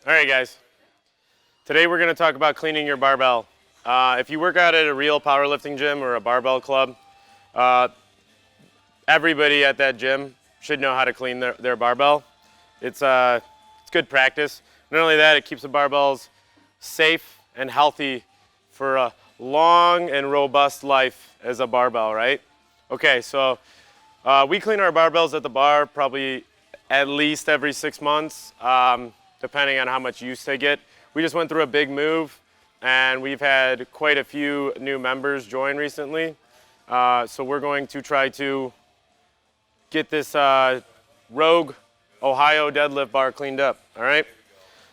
All right, guys. Today we're going to talk about cleaning your barbell. If you work out at a real powerlifting gym or a barbell club, everybody at that gym should know how to clean their barbell. It's good practice. Not only that, it keeps the barbells safe and healthy for a long and robust life as a barbell, right? Okay, so we clean our barbells at the bar probably at least every 6 months, depending on how much use they get. We just went through a big move, and we've had quite a few new members join recently. So we're going to try to get this Rogue Ohio Deadlift Bar cleaned up, all right?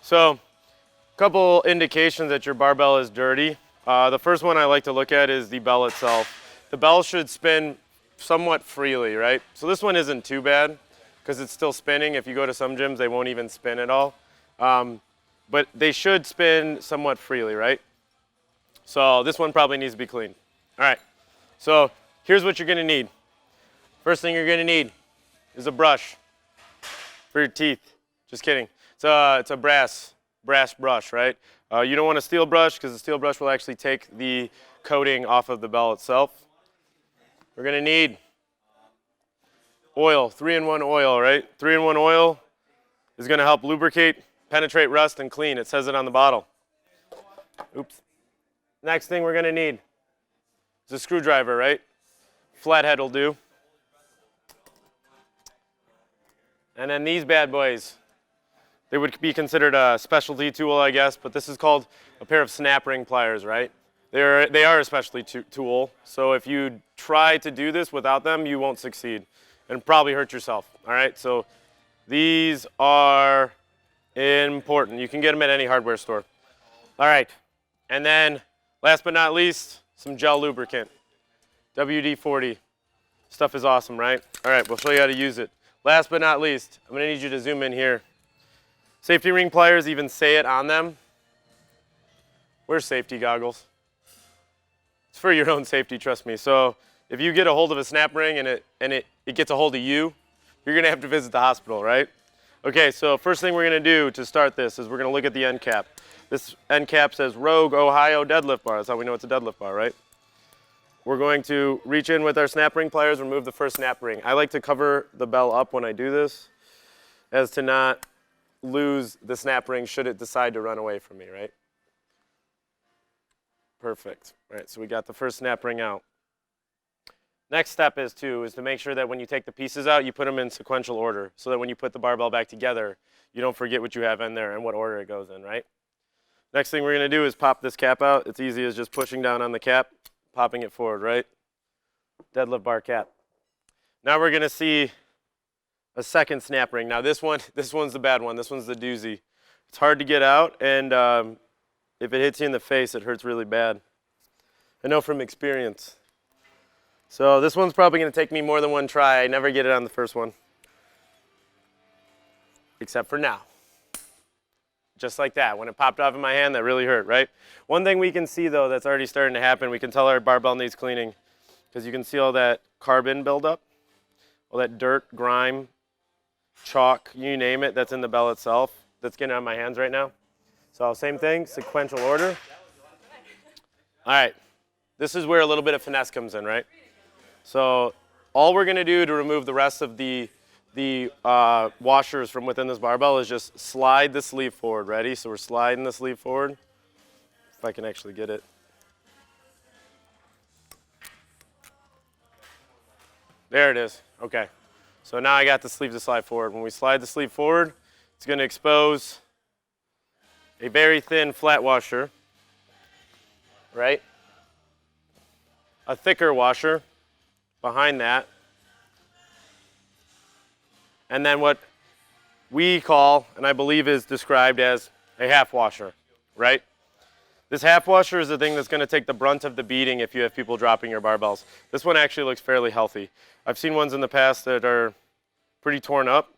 So a couple indications that your barbell is dirty. The first one I like to look at is the bell itself. The bell should spin somewhat freely, right? So this one isn't too bad because it's still spinning. If you go to some gyms, they won't even spin at all. But they should spin somewhat freely, right? So this one probably needs to be cleaned. All right, so here's what you're gonna need. First thing you're gonna need is a brush for your teeth. Just kidding. It's a brass brush, right? You don't want a steel brush because the steel brush will actually take the coating off of the bell itself. We're gonna need oil, 3-in-1 oil, right? 3-in-1 oil is gonna help lubricate, penetrate, rust, and clean. It says it on the bottle. Oops. Next thing we're gonna need is a screwdriver, right? Flathead will do. And then these bad boys. They would be considered a specialty tool, I guess, but this is called a pair of snap ring pliers, right? They are a specialty tool, so if you try to do this without them, you won't succeed and probably hurt yourself, all right? So these are important. You can get them at any hardware store. All right, and then last but not least, some gel lubricant. WD-40. Stuff is awesome, right? All right, we'll show you how to use it. Last but not least, I'm gonna need you to zoom in here. Safety ring pliers even say it on them. Where's safety goggles? It's for your own safety, trust me. So if you get a hold of a snap ring and it gets a hold of you, you're gonna have to visit the hospital, right? Okay, so first thing we're gonna do to start this is we're gonna look at the end cap. This end cap says Rogue Ohio Deadlift Bar. That's how we know it's a deadlift bar, right? We're going to reach in with our snap ring pliers, remove the first snap ring. I like to cover the bell up when I do this as to not lose the snap ring should it decide to run away from me, right? Perfect. All right, so we got the first snap ring out. Next step is to make sure that when you take the pieces out, you put them in sequential order so that when you put the barbell back together, you don't forget what you have in there and what order it goes in, right? Next thing we're gonna do is pop this cap out. It's easy as just pushing down on the cap, popping it forward, right? Deadlift bar cap. Now we're gonna see a second snap ring. Now this one's the bad one. This one's the doozy. It's hard to get out, and if it hits you in the face, it hurts really bad. I know from experience. So this one's probably gonna take me more than one try. I never get it on the first one. Except for now. Just like that. When it popped off in my hand, that really hurt, right? One thing we can see though that's already starting to happen, we can tell our barbell needs cleaning because you can see all that carbon buildup, all that dirt, grime, chalk, you name it, that's in the bell itself, that's getting on my hands right now. So same thing, sequential order. All right, this is where a little bit of finesse comes in, right? So all we're gonna do to remove the rest of the washers from within this barbell is just slide the sleeve forward. Ready? So we're sliding the sleeve forward. If I can actually get it. There it is. Okay. So now I got the sleeve to slide forward. When we slide the sleeve forward, it's going to expose a very thin flat washer, right? A thicker washer behind that. And then what we call, and I believe is described as a half washer, right? This half washer is the thing that's going to take the brunt of the beating if you have people dropping your barbells. This one actually looks fairly healthy. I've seen ones in the past that are pretty torn up.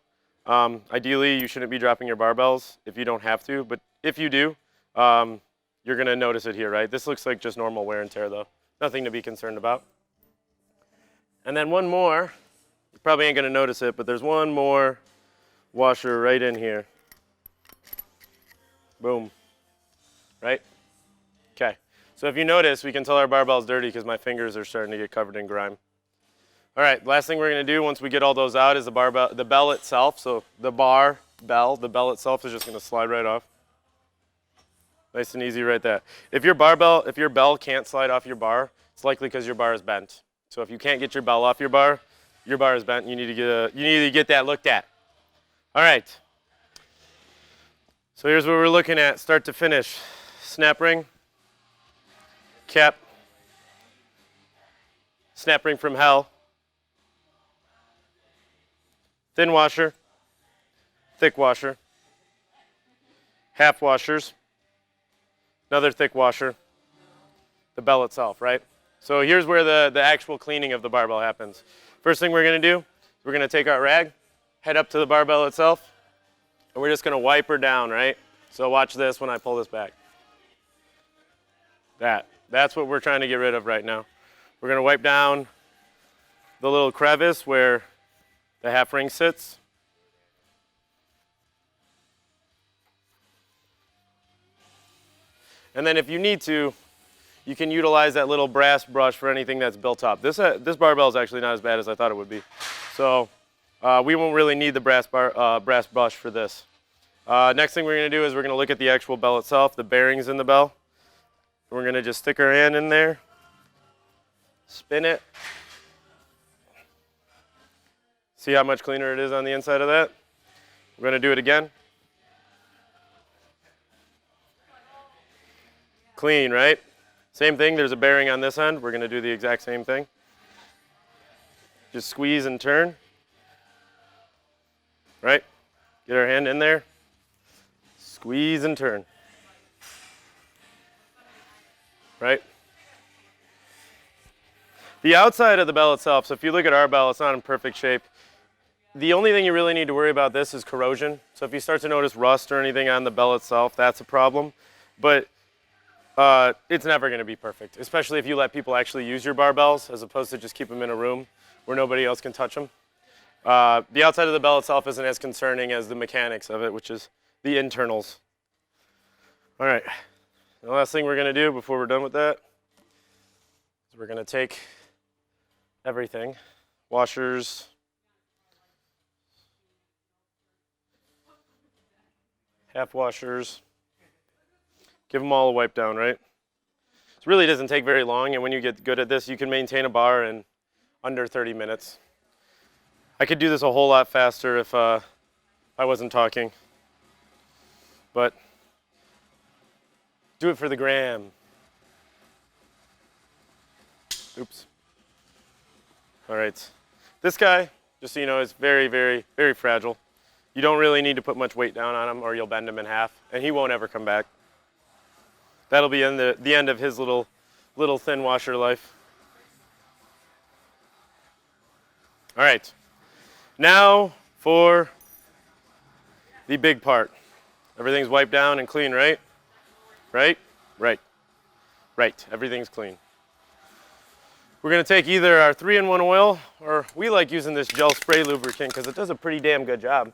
Ideally, you shouldn't be dropping your barbells if you don't have to, but if you do, you're going to notice it here, right? This looks like just normal wear and tear, though. Nothing to be concerned about. And then one more. You probably ain't going to notice it, but there's one more washer right in here. Boom. Right? Okay. So if you notice, we can tell our barbell's dirty because my fingers are starting to get covered in grime. All right, last thing we're going to do once we get all those out is the bell itself. So the the bell itself is just going to slide right off. Nice and easy right there. If your bell can't slide off your bar, it's likely because your bar is bent. So if you can't get your bell off your bar is bent. You need to get that looked at. All right. So here's what we're looking at, start to finish. Snap ring, cap, snap ring from hell, thin washer, thick washer, half washers, another thick washer, the bell itself, right? So here's where the actual cleaning of the barbell happens. First thing we're going to do, we're going to take our rag, head up to the barbell itself, and we're just going to wipe her down, right? So watch this when I pull this back. That's what we're trying to get rid of right now. We're going to wipe down the little crevice where the half ring sits. And then if you need to, you can utilize that little brass brush for anything that's built up. This barbell is actually not as bad as I thought it would be. So we won't really need the brass brush for this. Next thing we're going to do is we're going to look at the actual bell itself, the bearings in the bell. We're going to just stick our hand in there, spin it. See how much cleaner it is on the inside of that? We're going to do it again. Clean, right? Same thing, there's a bearing on this end. We're going to do the exact same thing. Just squeeze and turn. Right? Get our hand in there. Squeeze and turn. Right? The outside of the bell itself, so if you look at our bell, it's not in perfect shape. The only thing you really need to worry about this is corrosion. So if you start to notice rust or anything on the bell itself, that's a problem. But it's never going to be perfect, especially if you let people actually use your barbells as opposed to just keep them in a room where nobody else can touch them. The outside of the bell itself isn't as concerning as the mechanics of it, which is the internals. All right. The last thing we're going to do before we're done with that is we're going to take everything, washers, half washers, give them all a wipe down, right? It really doesn't take very long, and when you get good at this, you can maintain a bar in under 30 minutes. I could do this a whole lot faster if I wasn't talking, but do it for the gram. Oops. All right. This guy, just so you know, is very, very, very fragile. You don't really need to put much weight down on him or you'll bend him in half, and he won't ever come back. That'll be in the end of his little thin washer life. All right. Now for the big part. Everything's wiped down and clean, right? Right? Right. Right. Everything's clean. We're going to take either our 3-in-1 oil, or we like using this gel spray lubricant because it does a pretty damn good job.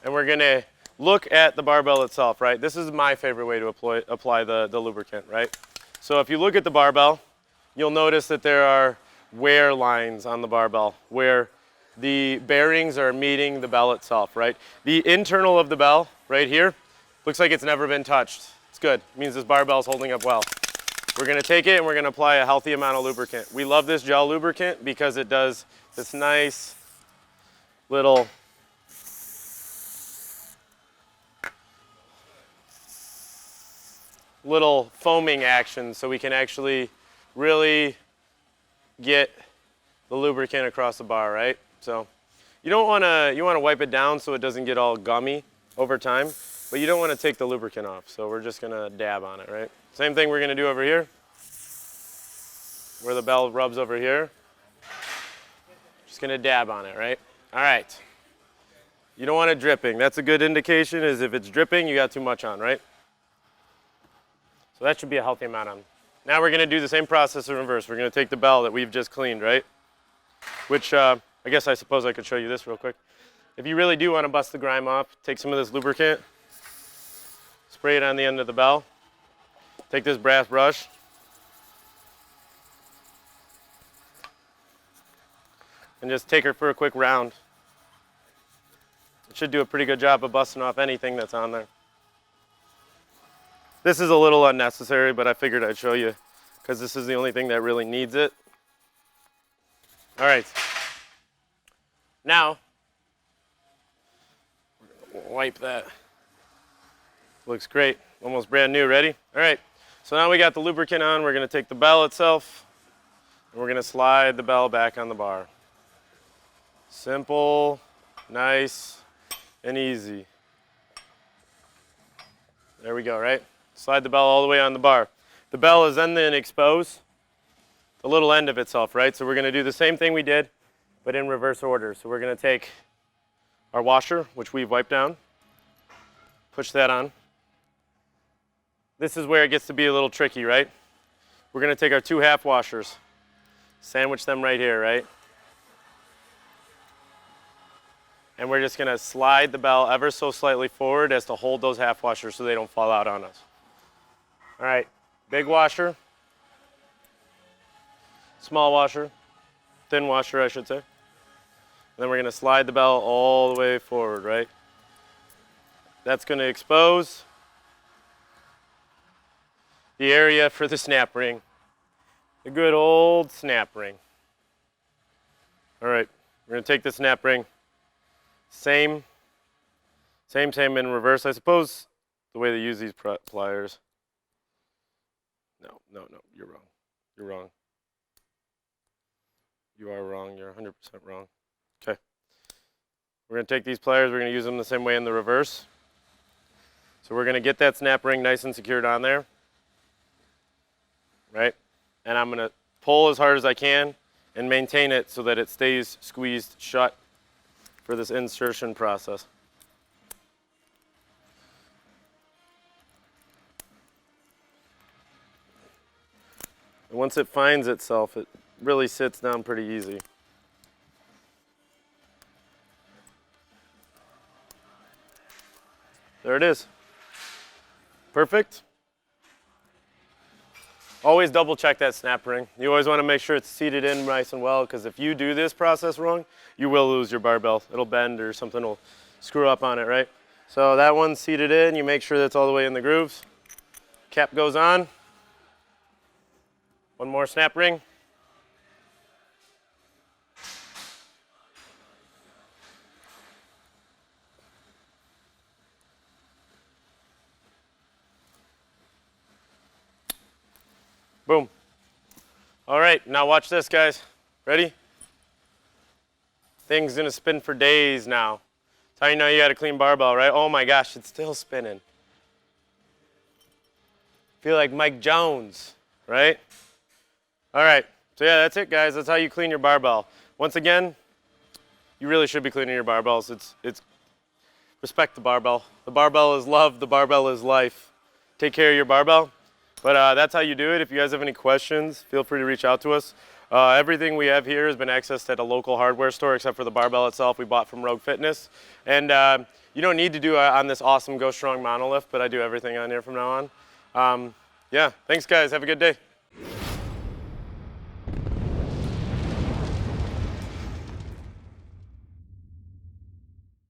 And we're going to look at the barbell itself, right? This is my favorite way to apply the lubricant, right? So if you look at the barbell, you'll notice that there are wear lines on the barbell where the bearings are meeting the bell itself, right? The internal of the bell, right here, looks like it's never been touched. It's good. It means this barbell is holding up well. We're going to take it and we're going to apply a healthy amount of lubricant. We love this gel lubricant because it does this nice little foaming action, so we can actually really get the lubricant across the bar, right? So you want to wipe it down so it doesn't get all gummy over time, but you don't want to take the lubricant off. So we're just going to dab on it, right? Same thing we're going to do over here, where the bell rubs over here. Just going to dab on it, right? All right. You don't want it dripping. That's a good indication, is if it's dripping, you got too much on, right? So that should be a healthy amount on. Now we're going to do the same process in reverse. We're going to take the bell that we've just cleaned, right? Which I suppose I could show you this real quick. If you really do want to bust the grime off, take some of this lubricant, spray it on the end of the bell. Take this brass brush. And just take her for a quick round. It should do a pretty good job of busting off anything that's on there. This is a little unnecessary, but I figured I'd show you because this is the only thing that really needs it. All right. Now, wipe that. Looks great. Almost brand new. Ready? All right. So now we got the lubricant on. We're going to take the bell itself, and we're going to slide the bell back on the bar. Simple, nice, and easy. There we go, right? Slide the bell all the way on the bar. The bell is then expose the little end of itself, right? So we're going to do the same thing we did, but in reverse order. So we're going to take our washer, which we've wiped down, push that on. This is where it gets to be a little tricky, right? We're going to take our 2 half washers, sandwich them right here, right? And we're just going to slide the bell ever so slightly forward as to hold those half washers so they don't fall out on us. All right, big washer, small washer, thin washer I should say. And then we're going to slide the bell all the way forward, right? That's going to expose the area for the snap ring, the good old snap ring. All right, we're going to take the snap ring, same in reverse. I suppose the way they use these pliers. No, you're wrong. You're wrong. You are wrong. You're 100% wrong. Okay. We're going to take these pliers. We're going to use them the same way in the reverse. So we're going to get that snap ring nice and secured on there. Right? And I'm going to pull as hard as I can and maintain it so that it stays squeezed shut for this insertion process. And once it finds itself, it really sits down pretty easy. There it is. Perfect. Always double check that snap ring. You always want to make sure it's seated in nice and well, because if you do this process wrong, you will lose your barbell. It'll bend or something will screw up on it, right? So that one's seated in. You make sure that's all the way in the grooves. Cap goes on. One more snap ring. Boom. All right, now watch this, guys. Ready? Thing's gonna spin for days now. That's how you know you got a clean barbell, right? Oh my gosh, it's still spinning. Feel like Mike Jones, right? All right, so yeah, that's it, guys. That's how you clean your barbell. Once again, you really should be cleaning your barbells. It's respect the barbell. The barbell is love. The barbell is life. Take care of your barbell. But that's how you do it. If you guys have any questions, feel free to reach out to us. Everything we have here has been accessed at a local hardware store except for the barbell itself we bought from Rogue Fitness. And you don't need to do on this awesome Go Strong monolift, but I do everything on here from now on. Yeah, thanks guys. Have a good day.